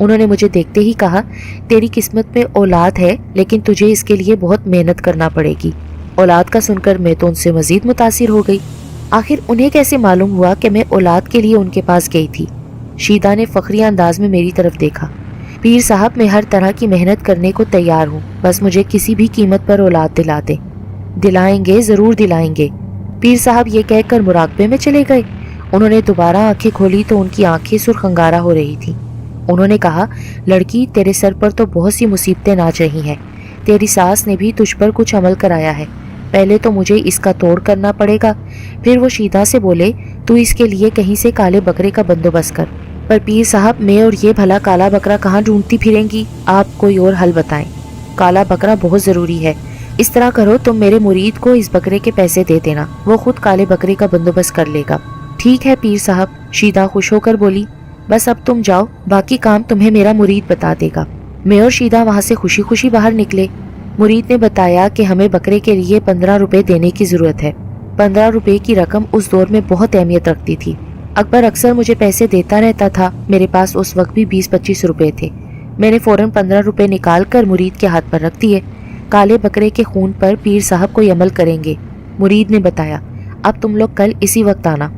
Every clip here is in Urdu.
انہوں نے مجھے دیکھتے ہی کہا، تیری قسمت میں اولاد ہے لیکن تجھے اس کے لیے بہت محنت کرنا پڑے گی۔ اولاد کا سن کر میں تو ان سے مزید متاثر ہو گئی۔ آخر انہیں کیسے معلوم ہوا کہ میں اولاد کے لیے ان کے پاس گئی تھی؟ شیدا نے فخریہ انداز میں میری طرف دیکھا۔ پیر صاحب، میں ہر طرح کی محنت کرنے کو تیار ہوں، بس مجھے کسی بھی قیمت پر اولاد دلا دیں۔ دلائیں گے، ضرور دلائیں گے۔ پیر صاحب یہ کہہ کر مراقبے میں چلے گئے۔ انہوں نے دوبارہ آنکھیں کھولی تو ان کی آنکھیں سرخ انگارہ ہو رہی تھیں۔ انہوں نے کہا، لڑکی، تیرے سر پر تو بہت سی مصیبتیں ناچ رہی ہیں۔ تیری ساس نے بھی تجھ پر کچھ عمل کرایا ہے، پہلے تو مجھے اس کا توڑ کرنا پڑے گا۔ پھر وہ شیدا سے بولے، تو اس کے لیے کہیں سے کالے بکرے کا بندوبست کر۔ پر پیر صاحب، میں اور یہ بھلا کالا بکرا کہاں ڈھونڈتی پھریں گی؟ آپ کوئی اور حل بتائیں۔ کالا بکرا بہت ضروری ہے۔ اس طرح کرو، تم میرے مرید کو اس بکرے کے پیسے دے دینا، وہ خود کالے بکرے کا بندوبست کر لے گا۔ ٹھیک ہے پیر صاحب، شیدا خوش ہو کر بولی۔ بس اب تم جاؤ، باقی کام تمہیں میرا مرید بتا دے گا۔ میں اور شیدا وہاں سے خوشی خوشی باہر نکلے۔ مرید نے بتایا کہ ہمیں بکرے کے لیے 15 روپے دینے کی ضرورت ہے۔ 15 روپے کی رقم اس دور میں بہت اہمیت رکھتی تھی۔ اکبر اکثر مجھے پیسے دیتا رہتا تھا، میرے پاس اس وقت بھی 20-25 روپے تھے۔ میں نے فوراً 15 روپے نکال کر مرید کے ہاتھ پر رکھ دیے۔ کالے بکرے کے خون پر پیر صاحب کوئی عمل کریں گے، مرید نے بتایا۔ اب تم لوگ کل اسی وقت آنا۔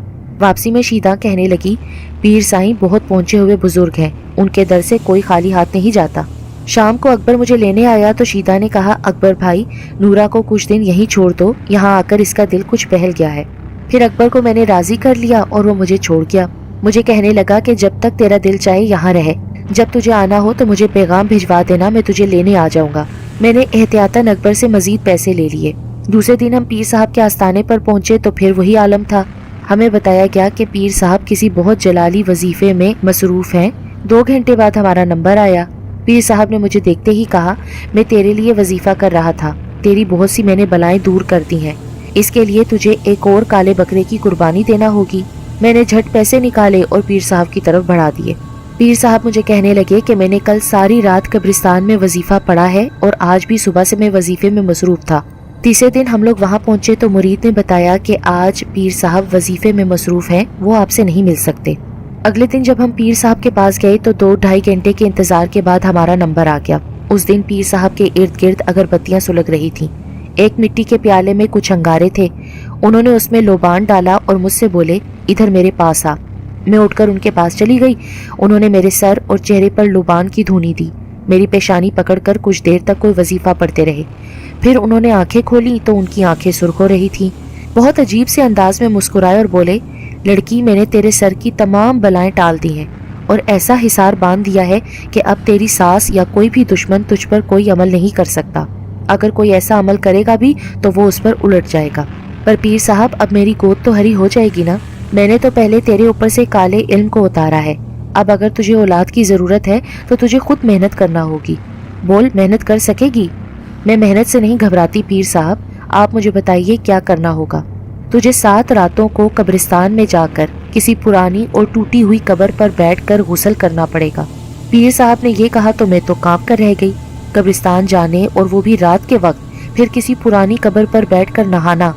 واپسی میں شیدا کہنے لگی، پیر سائیں بہت پہنچے ہوئے بزرگ ہیں، ان کے در سے کوئی خالی ہاتھ نہیں جاتا۔ شام کو اکبر مجھے لینے آیا تو شیدا نے کہا، اکبر بھائی، نورا کو کچھ دن یہیں چھوڑ دو، یہاں آ کر اس کا دل کچھ بہل گیا ہے۔ پھر اکبر کو میں نے راضی کر لیا اور وہ مجھے چھوڑ گیا۔ مجھے کہنے لگا کہ جب تک تیرا دل چاہے یہاں رہے، جب تجھے آنا ہو تو مجھے پیغام بھجوا دینا، میں تجھے لینے آ جاؤں گا۔ میں نے احتیاطاً اکبر سے مزید پیسے لے لیے۔ دوسرے دن ہم پیر صاحب کے آستانے پر پہنچے تو پھر وہی عالم تھا۔ ہمیں بتایا گیا کہ پیر صاحب کسی بہت جلالی وظیفے میں مصروف ہیں۔ 2 گھنٹے بعد ہمارا نمبر آیا۔ پیر صاحب نے مجھے دیکھتے ہی کہا، میں تیرے لیے وظیفہ کر رہا تھا، تیری بہت سی میں نے بلائیں دور کر دی ہیں، اس کے لیے تجھے ایک اور کالے بکرے کی قربانی دینا ہوگی۔ میں نے جھٹ پیسے نکالے اور پیر صاحب کی طرف بڑھا دیے۔ پیر صاحب مجھے کہنے لگے کہ میں نے کل ساری رات قبرستان میں وظیفہ پڑھا ہے اور آج بھی صبح سے میں وظیفے میں مصروف تھا۔ تیسرے دن ہم لوگ وہاں پہنچے تو مرید نے بتایا کہ آج پیر صاحب وظیفے میں مصروف ہیں، وہ آپ سے نہیں مل سکتے۔ اگلے دن جب ہم پیر صاحب کے پاس گئے تو 2-2.5 گھنٹے کے انتظار کے بعد ہمارا نمبر آ گیا۔ اس دن پیر صاحب کے ارد گرد اگربتیاں سلگ رہی تھیں۔ ایک مٹی کے پیالے میں کچھ انگارے تھے، انہوں نے اس میں لوبان ڈالا اور مجھ سے بولے، ادھر میرے پاس آ۔ میں اٹھ کر ان کے پاس چلی گئی۔ انہوں نے میرے سر اور چہرے پر لوبان کی دھونی دی، میری پیشانی پکڑ کر کچھ دیر تک کوئی وظیفہ پڑھتے رہے۔ پھر انہوں نے آنکھیں کھولی تو ان کی آنکھیں سرخ ہو رہی تھیں۔ بہت عجیب سے انداز میں مسکرائے اور بولے، لڑکی، میں نے تیرے سر کی تمام بلائیں ٹال دی ہیں اور ایسا حصار باندھ دیا ہے کہ اب تیری ساس یا کوئی بھی دشمن تجھ پر کوئی عمل نہیں کر سکتا۔ اگر کوئی ایسا عمل کرے گا بھی تو وہ اس پر الٹ جائے گا۔ پر پیر صاحب، اب میری گود تو ہری ہو جائے گی نا؟ میں نے تو پہلے تیرے اوپر سے کالے علم کو اتارا ہے، اب اگر تجھے اولاد کی ضرورت ہے تو تجھے خود محنت کرنا ہوگی۔ بول، محنت کر سکے گی؟ میں محنت سے نہیں گھبراتی پیر صاحب، آپ مجھے بتائیے کیا کرنا ہوگا۔ تجھے 7 راتوں کو قبرستان میں جا کر کسی پرانی اور ٹوٹی ہوئی قبر پر بیٹھ کر غسل کرنا پڑے گا۔ پیر صاحب نے یہ کہا تو میں تو کانپ کر رہ گئی۔ قبرستان جانے اور وہ بھی رات کے وقت، پھر کسی پرانی قبر پر بیٹھ کر نہانا،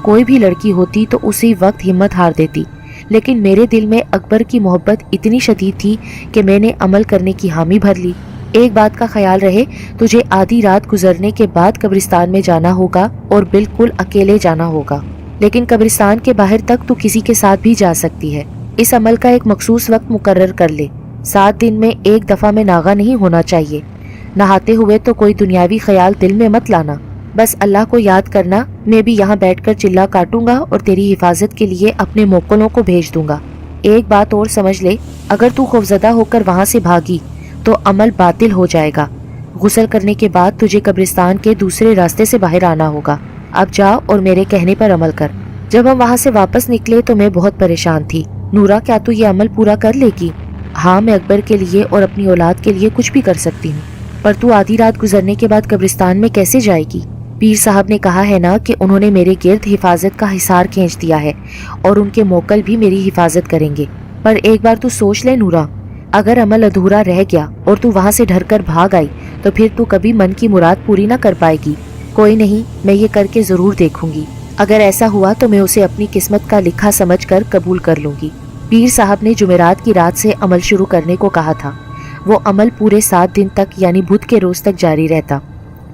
کوئی بھی لڑکی ہوتی تو اسی وقت ہمت ہار دیتی، لیکن میرے دل میں اکبر کی محبت اتنی شدید تھی کہ میں نے عمل کرنے کی حامی بھر لی۔ ایک بات کا خیال رہے، تجھے آدھی رات گزرنے کے بعد قبرستان میں جانا ہوگا اور بالکل اکیلے جانا ہوگا، لیکن قبرستان کے باہر تک تو کسی کے ساتھ بھی جا سکتی ہے۔ اس عمل کا ایک مخصوص وقت مقرر کر لے، 7 دن میں ایک دفعہ میں ناغہ نہیں ہونا چاہیے۔ نہاتے ہوئے تو کوئی دنیاوی خیال دل میں مت لانا، بس اللہ کو یاد کرنا۔ میں بھی یہاں بیٹھ کر چلا کاٹوں گا اور تیری حفاظت کے لیے اپنے موکلوں کو بھیج دوں گا۔ ایک بات اور سمجھ لے، اگر تو خوفزدہ ہو کر وہاں سے بھاگی تو عمل باطل ہو جائے گا۔ غسل کرنے کے بعد تجھے قبرستان کے دوسرے راستے سے باہر آنا ہوگا۔ اب جا اور میرے کہنے پر عمل کر۔ جب ہم وہاں سے واپس نکلے تو میں بہت پریشان تھی۔ نورا، کیا تو یہ عمل پورا کر لے گی؟ ہاں، میں اکبر کے لیے اور اپنی اولاد کے لیے کچھ بھی کر سکتی ہوں، پر تو آدھی رات گزرنے کے بعد قبرستان میں کیسے جائے گی؟ پیر صاحب نے کہا ہے نا کہ انہوں نے میرے گرد حفاظت کا حصار کھینچ دیا ہے اور ان کے موکل بھی میری حفاظت کریں گے۔ پر ایک بار تو سوچ لے نورا، اگر عمل ادھورا رہ گیا اور تو وہاں سے ڈر کر بھاگ آئی تو پھر تو کبھی من کی مراد پوری نہ کر پائے گی۔ کوئی نہیں، میں یہ کر کے ضرور دیکھوں گی، اگر ایسا ہوا تو میں اسے اپنی قسمت کا لکھا سمجھ کر قبول کر لوں گی۔ پیر صاحب نے جمعرات کی رات سے عمل شروع کرنے کو کہا تھا۔ وہ عمل پورے 7 دن تک یعنی بدھ کے روز تک جاری رہتا۔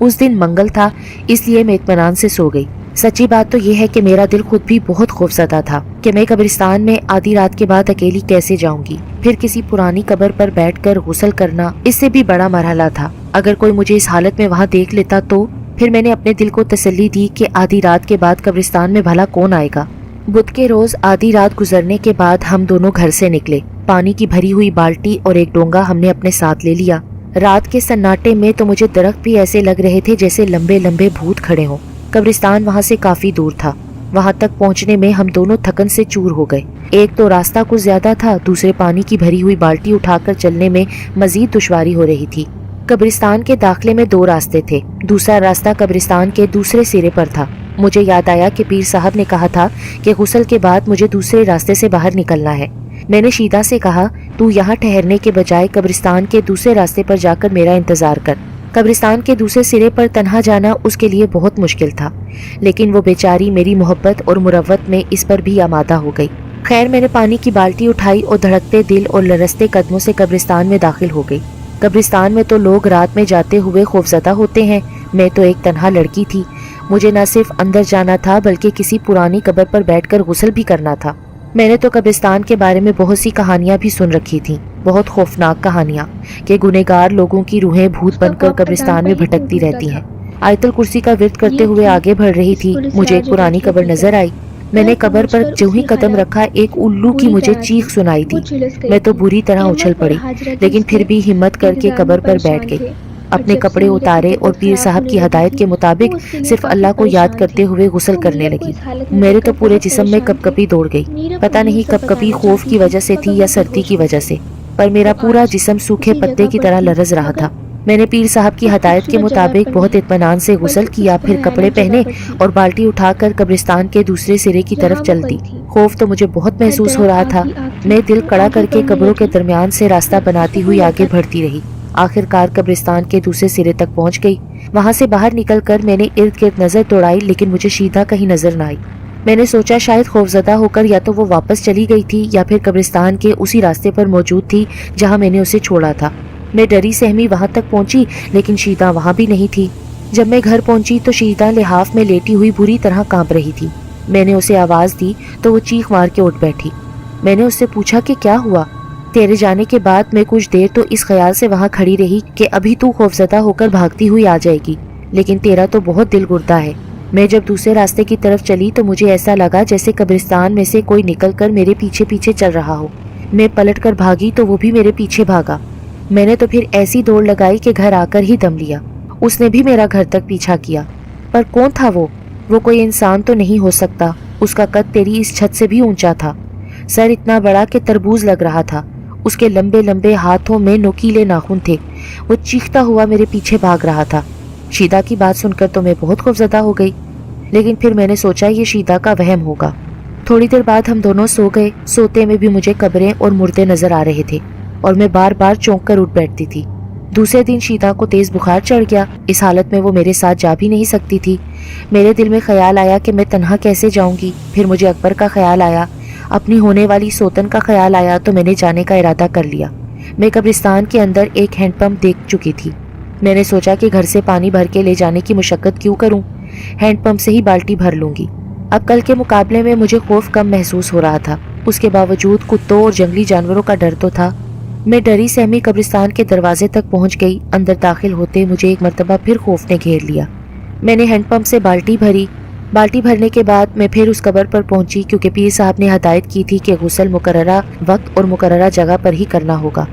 اس دن منگل تھا، اس لیے میں اطمینان سے سو گئی۔ سچی بات تو یہ ہے کہ میرا دل خود بھی بہت خوفزدہ تھا کہ میں قبرستان میں آدھی رات کے بعد اکیلی کیسے جاؤں گی، پھر کسی پرانی قبر پر بیٹھ کر غسل کرنا اس سے بھی بڑا مرحلہ تھا۔ اگر کوئی مجھے اس حالت میں وہاں دیکھ لیتا تو پھر میں نے اپنے دل کو تسلی دی کہ آدھی رات کے بعد قبرستان میں بھلا کون آئے گا۔ بدھ کے روز آدھی رات گزرنے کے بعد ہم دونوں گھر سے نکلے۔ پانی کی بھری ہوئی بالٹی اور ایک ڈونگا ہم نے اپنے ساتھ لے لیا۔ رات کے سناٹے میں تو مجھے درخت بھی ایسے لگ رہے تھے جیسے لمبے لمبے بھوت کھڑے ہوں۔ قبرستان وہاں سے کافی دور تھا۔ وہاں تک پہنچنے میں ہم دونوں تھکن سے چور ہو گئے۔ ایک تو راستہ کچھ زیادہ تھا، دوسرے پانی کی بھری ہوئی بالٹی اٹھا کر چلنے میں مزید دشواری ہو رہی تھی۔ قبرستان کے داخلے میں 2 راستے تھے، دوسرا راستہ قبرستان کے دوسرے سرے پر تھا۔ مجھے یاد آیا کہ پیر صاحب نے کہا تھا کہ غسل کے بعد مجھے دوسرے راستے سے باہر نکلنا ہے۔ میں نے شیدا سے کہا، تو یہاں ٹھہرنے کے بجائے قبرستان کے دوسرے راستے پر جا کر میرا انتظار کر۔ قبرستان کے دوسرے سرے پر تنہا جانا اس کے لیے بہت مشکل تھا، لیکن وہ بیچاری میری محبت اور مروت میں اس پر بھی آمادہ ہو گئی۔ خیر میں نے پانی کی بالٹی اٹھائی اور دھڑکتے دل اور لرزتے قدموں سے قبرستان میں داخل ہو گئی۔ قبرستان میں تو لوگ رات میں جاتے ہوئے خوفزدہ ہوتے ہیں، میں تو ایک تنہا لڑکی تھی۔ مجھے نہ صرف اندر جانا تھا بلکہ کسی پرانی قبر پر بیٹھ کر غسل بھی کرنا تھا۔ میں نے تو قبرستان کے بارے میں بہت سی کہانیاں بھی سن رکھی تھیں، بہت خوفناک کہانیاں کہ گنہگار لوگوں کی روحیں بھوت بن کر قبرستان میں بھٹکتی رہتی ہیں۔ آیت الکرسی کا ورد کرتے ہوئے آگے بڑھ رہی تھی، مجھے ایک پرانی قبر نظر آئی۔ میں نے قبر پر جو ہی قدم رکھا ایک الو کی مجھے چیخ سنائی دی۔ میں تو بری طرح اچھل پڑی، لیکن پھر بھی ہمت کر کے قبر پر بیٹھ گئی۔ اپنے کپڑے اتارے اور پیر صاحب کی ہدایت کے مطابق صرف اللہ کو یاد کرتے ہوئے غسل کرنے لگی۔ میرے تو پورے جسم میں کپکپی دوڑ گئی۔ پتہ نہیں کپکپی خوف کی وجہ سے تھی یا سردی کی وجہ سے، پر میرا پورا جسم سوکھے پتے کی طرح لرز رہا تھا۔ میں نے پیر صاحب کی ہدایت کے مطابق بہت اطمینان سے غسل کیا، پھر کپڑے پہنے اور بالٹی اٹھا کر قبرستان کے دوسرے سرے کی طرف چل دی۔ خوف تو مجھے بہت محسوس ہو رہا تھا۔ میں دل کڑا کر کے قبروں کے درمیان سے راستہ بناتی ہوئی آگے بڑھتی رہی۔ آخر کار قبرستان کے دوسرے سرے تک پہنچ گئی۔ وہاں سے باہر نکل کر میں نے ارد گرد نظر دوڑائی، لیکن مجھے شیدا کہیں نظر نہ آئی۔ میں نے سوچا شاید خوفزدہ ہو کر یا تو وہ واپس چلی گئی تھی یا پھر قبرستان کے اسی راستے پر موجود تھی جہاں میں نے اسے چھوڑا تھا۔ میں ڈری سہمی وہاں تک پہنچی، لیکن شیدا وہاں بھی نہیں تھی۔ جب میں گھر پہنچی تو شیدا لحاف میں لیٹی ہوئی بری طرح کانپ رہی تھی۔ میں نے اسے آواز دی تو وہ چیخ مار کے اٹھ بیٹھی۔ میں نے اس سے پوچھا کہ کیا ہوا؟ تیرے جانے کے بعد میں کچھ دیر تو اس خیال سے وہاں کھڑی رہی کہ ابھی تو خوفزدہ ہو کر بھاگتی ہوئی آ جائے گی، لیکن تیرا تو بہت دل گردہ ہے۔ میں جب دوسرے راستے کی طرف چلی تو مجھے ایسا لگا جیسے قبرستان میں سے کوئی نکل کر میرے پیچھے پیچھے چل رہا ہو۔ میں پلٹ کر بھاگی تو وہ بھی میرے پیچھے بھاگا۔ میں نے تو پھر ایسی دوڑ لگائی کہ گھر آ کر ہی دم لیا۔ اس نے بھی میرا گھر تک پیچھا کیا، پر کون تھا وہ؟ وہ کوئی انسان تو نہیں ہو سکتا، اس کا قد تیری اس چھت سے بھی اونچا تھا، سر اتنا بڑا کہ تربوز لگ رہا تھا، اس کے لمبے لمبے ہاتھوں میں نوکیلے ناخن تھے، وہ چیختا ہوا میرے پیچھے بھاگ رہا تھا۔ شیدا کی بات سن کر تو میں بہت خوفزدہ ہو گئی، لیکن پھر میں نے سوچا یہ شیدا کا وہم ہوگا۔ تھوڑی دیر بعد ہم دونوں سو گئے۔ سوتے میں بھی مجھے قبریں اور مردے نظر آ رہے تھے اور میں بار بار چونک کر اٹھ بیٹھتی تھی۔ دوسرے دن شیدا کو تیز بخار چڑھ گیا۔ اس حالت میں وہ میرے ساتھ جا بھی نہیں سکتی تھی۔ میرے دل میں خیال آیا کہ میں تنہا کیسے جاؤں گی۔ پھر مجھے اکبر کا خیال آیا، اپنی ہونے والی سوتن کا خیال آیا، تو میں نے جانے کا ارادہ کر لیا۔ میں قبرستان کے اندر ایک ہینڈ پمپ دیکھ چکی تھی۔ میں نے سوچا کہ گھر سے پانی بھر کے لے جانے کی مشقت کیوں کروں، ہینڈ پمپ سے ہی بالٹی بھر لوں گی۔ اب کل کے مقابلے میں مجھے خوف کم محسوس ہو رہا تھا، اس کے باوجود کتوں اور جنگلی جانوروں کا ڈر تو تھا۔ میں ڈری سہمی قبرستان کے دروازے تک پہنچ گئی۔ اندر داخل ہوتے مجھے ایک مرتبہ پھر خوف نے گھیر لیا۔ میں نے ہینڈ پمپ سے بالٹی بھری۔ بالٹی بھرنے کے بعد میں پھر اس قبر پر پہنچی، کیونکہ پیر صاحب نے ہدایت کی تھی کہ غسل مقررہ وقت اور مقررہ جگہ پر ہی کرنا ہوگا۔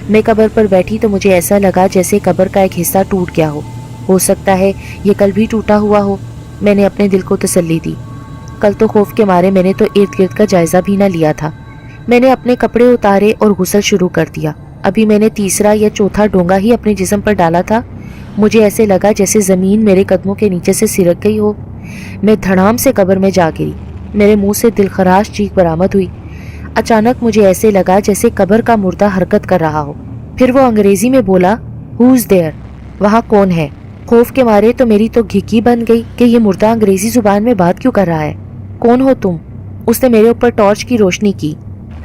میں قبر پر بیٹھی تو مجھے ایسا لگا جیسے قبر کا ایک حصہ ٹوٹ گیا ہو سکتا ہے یہ کل بھی ٹوٹا ہوا ہو۔ میں نے اپنے دل کو تسلی دی، کل تو خوف کے مارے میں نے تو ارد گرد کا جائزہ بھی نہ لیا تھا۔ میں نے اپنے کپڑے اتارے اور غسل شروع کر دیا۔ ابھی میں نے تیسرا یا چوتھا ڈونگا ہی اپنے جسم پر ڈالا تھا، مجھے ایسے لگا جیسے زمین میرے قدموں کے نیچے سے سرک گئی ہو۔ میں دھڑام سے قبر میں جا گری۔ میرے منہ سے دلخراش چیخ برآمد ہوئی۔ اچانک مجھے ایسے لگا جیسے قبر کا مردہ حرکت کر رہا ہو۔ پھر وہ انگریزی میں بولا، Who's there؟ وہاں کون ہے؟ خوف کے مارے تو میری تو گھکی بن گئی کہ یہ مردہ انگریزی زبان میں بات کیوں کر رہا ہے۔ کون ہو تم؟ اس نے میرے اوپر ٹارچ کی روشنی کی۔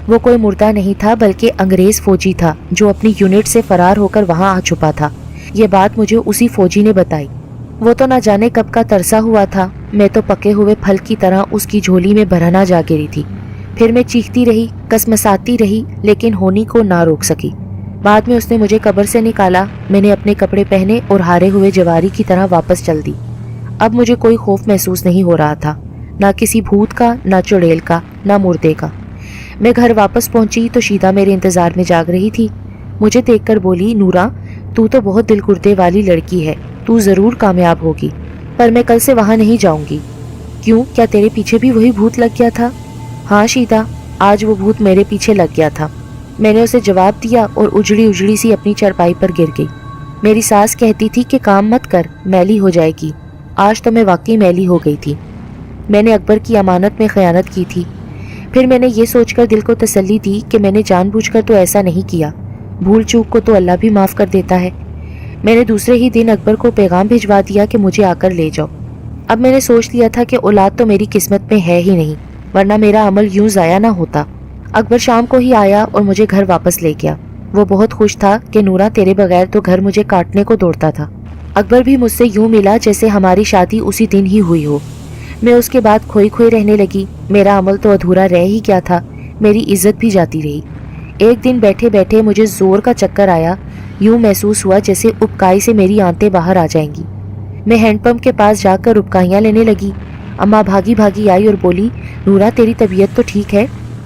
وہ کوئی مردہ نہیں تھا بلکہ انگریز فوجی تھا جو اپنی یونٹ سے فرار ہو کر وہاں آ چھپا تھا۔ یہ بات مجھے اسی فوجی نے بتائی۔ وہ تو نہ جانے کب کا ترسا ہوا تھا، میں تو پکے ہوئے پھل کی طرح اس کی جھولی میں برہنہ جا گری تھی۔ پھر میں چیختی رہی، کسمساتی رہی، لیکن ہونی کو نہ روک سکی۔ بعد میں اس نے مجھے قبر سے نکالا، میں نے اپنے کپڑے پہنے اور ہارے ہوئے جواری کی طرح واپس چل دی۔ اب مجھے کوئی خوف محسوس نہیں ہو رہا تھا، نہ کسی بھوت کا، نہ چڑیل کا، نہ مردے کا۔ میں گھر واپس پہنچی تو شیدا میرے انتظار میں جاگ رہی تھی۔ مجھے دیکھ کر بولی، نورا تو تو بہت دل گردے والی لڑکی ہے، تو ضرور کامیاب ہوگی، پر میں کل سے وہاں نہیں جاؤں گی۔ کیوں، کیا تیرے پیچھے بھی وہی بھوت لگ گیا تھا؟ ہاں شیدا، آج وہ بھوت میرے پیچھے لگ گیا تھا، میں نے اسے جواب دیا اور اجڑی اجڑی سی اپنی چارپائی پر گر گئی۔ میری ساس کہتی تھی کہ کام مت کر، میلی ہو جائے گی۔ آج تو میں واقعی میلی ہو گئی تھی، میں نے اکبر کی امانت میں خیانت کی تھی۔ پھر میں نے یہ سوچ کر دل کو تسلی دی کہ میں نے جان بوجھ کر تو ایسا نہیں کیا، بھول چوک کو تو اللہ بھی معاف کر دیتا ہے۔ میں نے دوسرے ہی دن اکبر کو پیغام بھجوا دیا کہ مجھے آ کر لے جاؤ۔ اب میں نے سوچ لیا تھا کہ اولاد تو میری قسمت میں ہے ہی نہیں، ورنہ میرا عمل یوں ضائع نہ ہوتا۔ اکبر شام کو ہی آیا اور مجھے گھر واپس لے گیا۔ وہ بہت خوش تھا کہ نورا تیرے بغیر تو گھر مجھے کاٹنے کو دوڑتا تھا۔ اکبر بھی مجھ سے یوں ملا جیسے ہماری شادی اسی دن ہی ہوئی ہو۔ میں اس کے بعد کھوئی کھوئی رہنے لگی، میرا عمل تو ادھورا رہ ہی گیا تھا، میری عزت بھی جاتی رہی۔ ایک دن بیٹھے بیٹھے مجھے زور کا چکر آیا، یوں محسوس ہوا جیسے اپکائی سے میری آنتیں باہر آ جائیں گی۔ میں ہینڈ پمپ کے پاس جا کر اپکائیاں لینے لگی۔ اماں بھاگی بھاگی آئی اور بولی، نورا تیری طبیعت تو ٹھیک ہے؟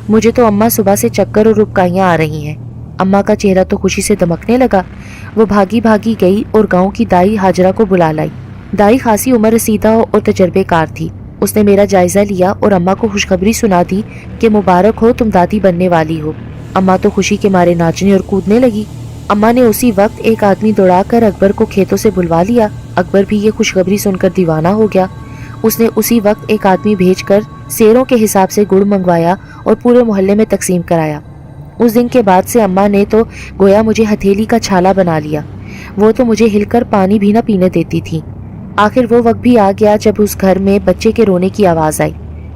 مجھے تو اماں صبح سے چکر اور اپکائیاں آ رہی ہیں۔ اماں کا چہرہ تو خوشی سے دمکنے لگا۔ وہ بھاگی بھاگی گئی اور گاؤں کی دائی حاجرہ کو بلا لائی۔ دائی خاصی عمر رسیدہ اور تجربے کار تھی۔ اس نے میرا جائزہ لیا اور اماں کو خوشخبری سنا دی کہ مبارک ہو، تم دادی بننے والی ہو۔ اماں تو خوشی کے مارے ناچنے اور کودنے لگی۔ اماں نے اسی وقت ایک آدمی دوڑا کر اکبر کو کھیتوں سے بلوا لیا۔ اکبر بھی یہ خوشخبری سن کر دیوانہ ہو گیا۔ اس نے اسی وقت ایک آدمی بھیج کر سیروں کے حساب سے گڑ منگوایا اور پورے محلے میں تقسیم کرایا۔ اس دن کے بعد سے اماں نے تو گویا مجھے ہتھیلی کا چھالا بنا لیا۔ وہ تو مجھے ہل کر پانی بھی نہ پینے دیتی تھی۔ آخر وہ وقت بھی آ گیا جب اس گھر میں بچے کے رونے کی آواز آئی۔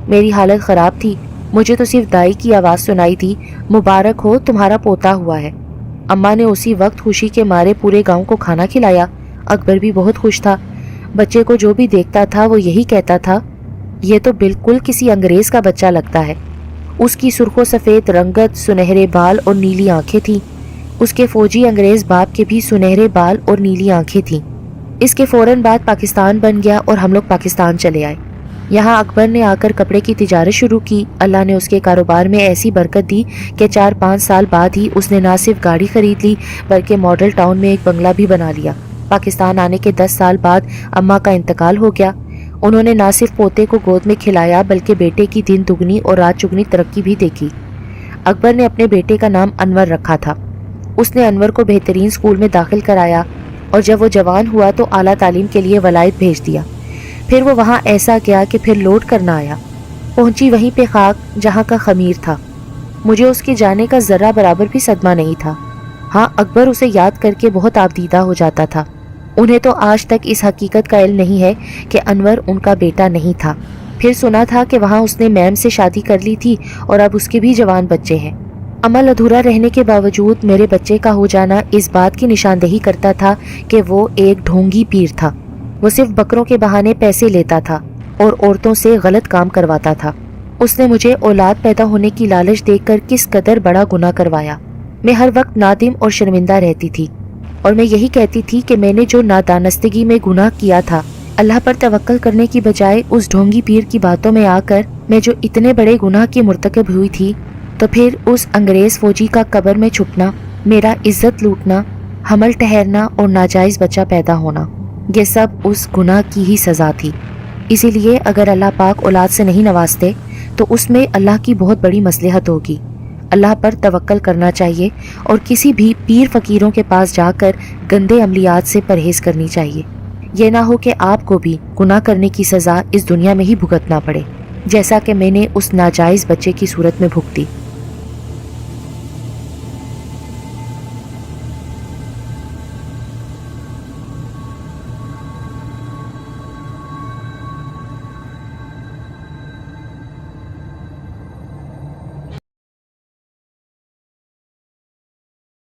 میری حالت خراب تھی، مجھے تو صرف دائی کی آواز سنائی تھی، مبارک ہو، تمہارا پوتا ہوا ہے۔ اماں نے اسی وقت خوشی کے مارے پورے گاؤں کو کھانا کھلایا۔ اکبر بھی بہت خوش تھا۔ بچے کو جو بھی دیکھتا تھا وہ یہی کہتا تھا، یہ تو بالکل کسی انگریز کا بچہ لگتا ہے۔ اس کی سرخ و سفید رنگت، سنہرے بال اور نیلی آنکھیں تھیں۔ اس کے فوجی انگریز باپ کے بھی سنہرے بال اور نیلی آنکھیں تھیں۔ اس کے فوراً بعد پاکستان بن گیا اور ہم لوگ پاکستان چلے آئے۔ یہاں اکبر نے آ کر کپڑے کی تجارت شروع کی۔ اللہ نے اس کے کاروبار میں ایسی برکت دی کہ 4-5 سال بعد ہی اس نے نہ صرف گاڑی خرید لی بلکہ ماڈل ٹاؤن میں ایک بنگلہ بھی بنا لیا۔ پاکستان آنے کے 10 سال بعد اماں کا انتقال ہو گیا۔ انہوں نے نہ صرف پوتے کو گود میں کھلایا بلکہ بیٹے کی دن دگنی اور رات چگنی ترقی بھی دیکھی۔ اکبر نے اپنے بیٹے کا نام انور رکھا تھا۔ اس نے انور کو بہترین اسکول میں داخل کرایا اور جب وہ جوان ہوا تو اعلیٰ تعلیم کے لیے ولایت بھیج دیا۔ پھر وہ وہاں ایسا گیا کہ پھر لوٹ کر نہ آیا۔ پہنچی وہیں پہ خاک جہاں کا خمیر تھا۔ مجھے اس کے جانے کا ذرہ برابر بھی صدمہ نہیں تھا۔ ہاں، اکبر اسے یاد کر کے بہت آبدیدہ ہو جاتا تھا۔ انہیں تو آج تک اس حقیقت کا علم نہیں ہے کہ انور ان کا بیٹا نہیں تھا۔ پھر سنا تھا کہ وہاں اس نے میم سے شادی کر لی تھی اور اب اس کے بھی جوان بچے ہیں۔ عمل ادھورا رہنے کے باوجود میرے بچے کا ہو جانا اس بات کی نشاندہی کرتا تھا کہ وہ ایک ڈھونگی پیر تھا۔ وہ صرف بکروں کے بہانے پیسے لیتا تھا اور عورتوں سے غلط کام کرواتا تھا۔ اس نے مجھے اولاد پیدا ہونے کی لالچ دیکھ کر کس قدر بڑا گناہ کروایا۔ میں ہر وقت نادم اور شرمندہ رہتی تھی اور میں یہی کہتی تھی کہ میں نے جو نادانستگی میں گناہ کیا تھا، اللہ پر توکل کرنے کی بجائے اس ڈھونگی پیر کی باتوں میں آ کر میں جو اتنے بڑے گناہ کی مرتکب ہوئی تھی، تو پھر اس انگریز فوجی کا قبر میں چھپنا، میرا عزت لوٹنا، حمل ٹھہرنا اور ناجائز بچہ پیدا ہونا، یہ سب اس گناہ کی ہی سزا تھی۔ اسی لیے اگر اللہ پاک اولاد سے نہیں نوازتے تو اس میں اللہ کی بہت بڑی مصلحت ہوگی۔ اللہ پر توکل کرنا چاہیے اور کسی بھی پیر فقیروں کے پاس جا کر گندے عملیات سے پرہیز کرنی چاہیے۔ یہ نہ ہو کہ آپ کو بھی گناہ کرنے کی سزا اس دنیا میں ہی بھگتنا پڑے، جیسا کہ میں نے اس ناجائز بچے کی صورت میں بھگتی۔